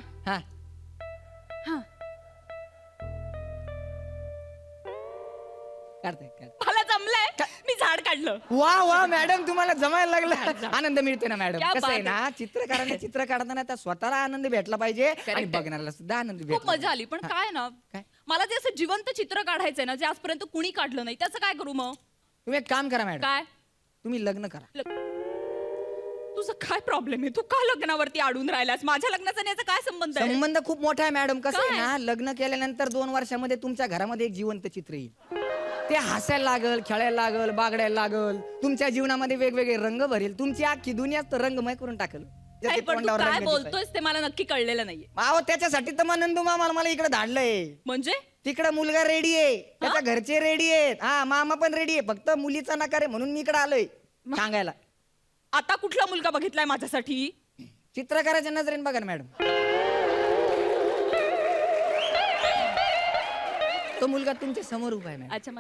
काढताय
मला जमलंय मी झाड काढलं
वा मॅडम तुम्हाला जमायला लागला आनंद मिळतो ना मॅडम
क्या
कसं आहे
बात
ना चित्रकाराने चित्र काढताना त्या स्वतःला आनंद भेटला पाहिजे आणि
आहे.
बघणाऱ्याला सुद्धा आनंद
खूप
भेटला
मजा आली पण
हा.
काय ना
काय?
मला जे असं जिवंत चित्र काढायचंय ना जे आजपर्यंत कुणी काढलं नाही त्याचं काय करू मग
तुम्ही एक काम करा मॅडम
काय
तुम्ही लग्न करा
तुझं काय प्रॉब्लेम आहे तू का लग्नावरती अडून राहिलास माझ्या लग्नाचा आणि याचा काय संबंध आहे
संबंध खूप मोठा आहे मॅडम कसं आहे
काय?
ना लग्न केल्यानंतर 2 वर्षामध्ये तुमच्या घरामध्ये एक जिवंत चित्र येईल ते हसायला लागल खेळायला लागल बागडायला लागल तुमच्या जीवनामध्ये वेगवेगळे रंग भरेल तुमची अख्खी दुनियाच तर रंगमय करून टाकल
नाही, पण तू काय बोलतोयस ते मला नक्की कळलेलं नाहीये
अहो त्याच्यासाठी तर मग नंदू मामा मला इकडे धाडलंय
म्हणजे
तिकडे मुलगा रेडी आहे त्याच्या घरचे रेडी आहेत हा मामा पण रेडी आहे फक्त मुलीचा नकार आहे म्हणून मी इकडे आलोय सांगायला
आता कुठला मुलगा बघितलाय माझ्यासाठी
चित्रकाराच्या नजरेने बघा ना मॅडम तो मुलगा तुमच्या समोर उभा आहे मॅडम.
अच्छा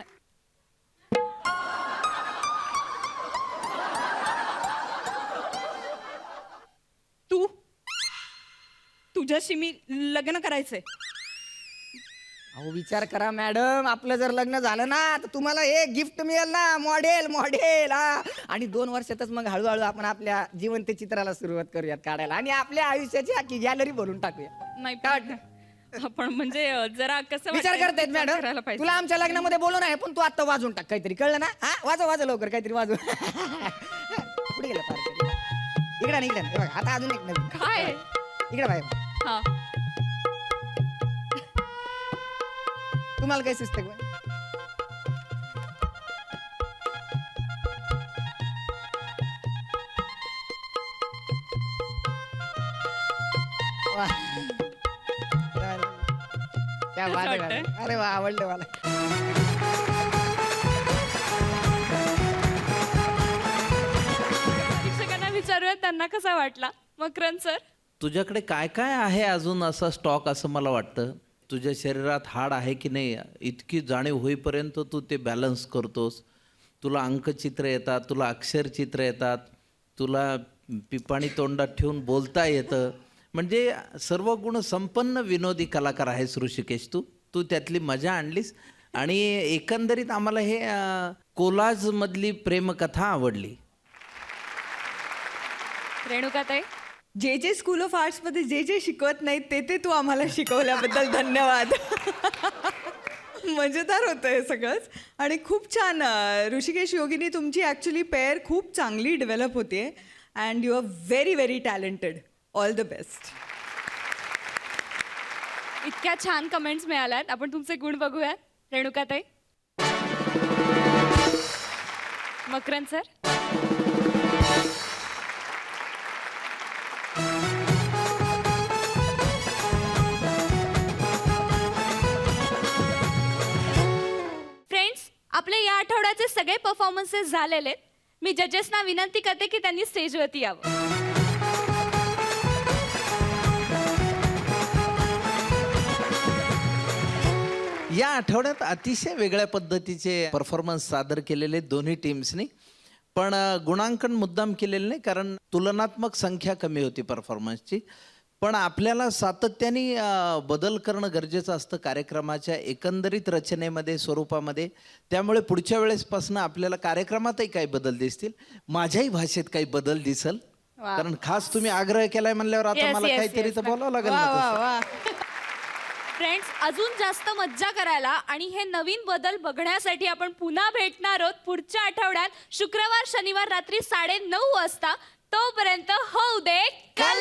तू तुझ्याशी मी लग्न करायचंय.
अहो विचार करा मॅडम, आपलं जर लग्न झालं ना तर तुम्हाला एक गिफ्ट मिळेल ना, मॉडेल मॉडेल. हा, आणि 2 वर्षातच मग हळूहळू आपण आपल्या जिवंत चित्राला सुरुवात करूयात काढायला आणि आपल्या आयुष्याची आखी गॅलरी भरून टाकूया.
नाही
काय वाटतं?
आपण म्हणजे जरा कसं
विचार
वाटतंय
करतायत
विचार करायला
मॅडम,
पाहिजे.
तुला आमच्या लग्नामध्ये बोलू नाही पण तू आता वाजवून टाक काहीतरी, कळलं ना? हा, वाजव लवकर काहीतरी वाजव. कुठे गेलं पार्क? इकडे नाही, इकडे नाही. हे बघा, आता अजून एक नवीन.
काय
इकडे बाय.
हा
तुम्हाला काय सुचतं का? वाह. क्या बात आहे मॅडम. अरे वा, आवडलं मला.
शिक्षकांना विचारूया त्यांना कसा वाटला. मकरंद सर,
तुझ्याकडे काय काय आहे अजून असा स्टॉक असं मला वाटतं. तुझ्या शरीरात हाड आहे की नाही इतकी जाणीव होईपर्यंत तू ते बॅलन्स करतोस. तुला अंकचित्र येतात, तुला अक्षरचित्र येतात, तुला पिपाणी तोंडात ठेवून बोलता येतं. म्हणजे सर्व गुण संपन्न विनोदी कलाकार आहेस ऋषिकेश. तू त्यातली मजा आणलीस आणि एकंदरीत आम्हाला हे कोलाजमधली प्रेमकथा आवडली.
रेणुकाताई,
जे स्कूल ऑफ आर्ट्स मध्ये जे शिकवत नाहीत ते तू आम्हाला शिकवल्याबद्दल धन्यवाद. मजेदार होतं हे सगळंच आणि खूप छान. ऋषिकेश योगिनी, तुमची ॲक्च्युली पेअर खूप चांगली डेव्हलप होते and you are very very talented. All the best.
इतक्या छान कमेंट्स मिळाल्यात, आपण तुमचे गुण बघूयात. रेणुकाताई, मकरंद सर, फ्रेंड्स, आपले या आठवड्याचे सगळे परफॉर्मन्सेस झालेले आहेत. मी जजेसना विनंती करते की त्यांनी स्टेजवरती यावं.
या आठवड्यात अतिशय वेगळ्या पद्धतीचे परफॉर्मन्स सादर केलेले दोन्ही टीम्सनी, पण गुणांकन मुद्दाम केलेलं नाही कारण तुलनात्मक संख्या कमी होती परफॉर्मन्सची. पण आपल्याला सातत्याने बदल करणं गरजेचं असतं कार्यक्रमाच्या एकंदरीत रचनेमध्ये, स्वरूपामध्ये. त्यामुळे पुढच्या वेळेसपासून आपल्याला कार्यक्रमातही काही बदल दिसतील, माझ्याही भाषेत काही बदल दिसल. कारण खास तुम्ही आग्रह केलाय म्हणल्यावर आता मला काहीतरी तर बोलावं लागेल ना.
फ्रेंड्स, अजून जास्त मज्जा करायला आणि हे नवीन बदल बघण्यासाठी आपण पुन्हा भेटणार आहोत पुढच्या आठवड्यात शुक्रवार शनिवार रात्री 9:30 वाजता. तोपर्यंत होऊ दे कल.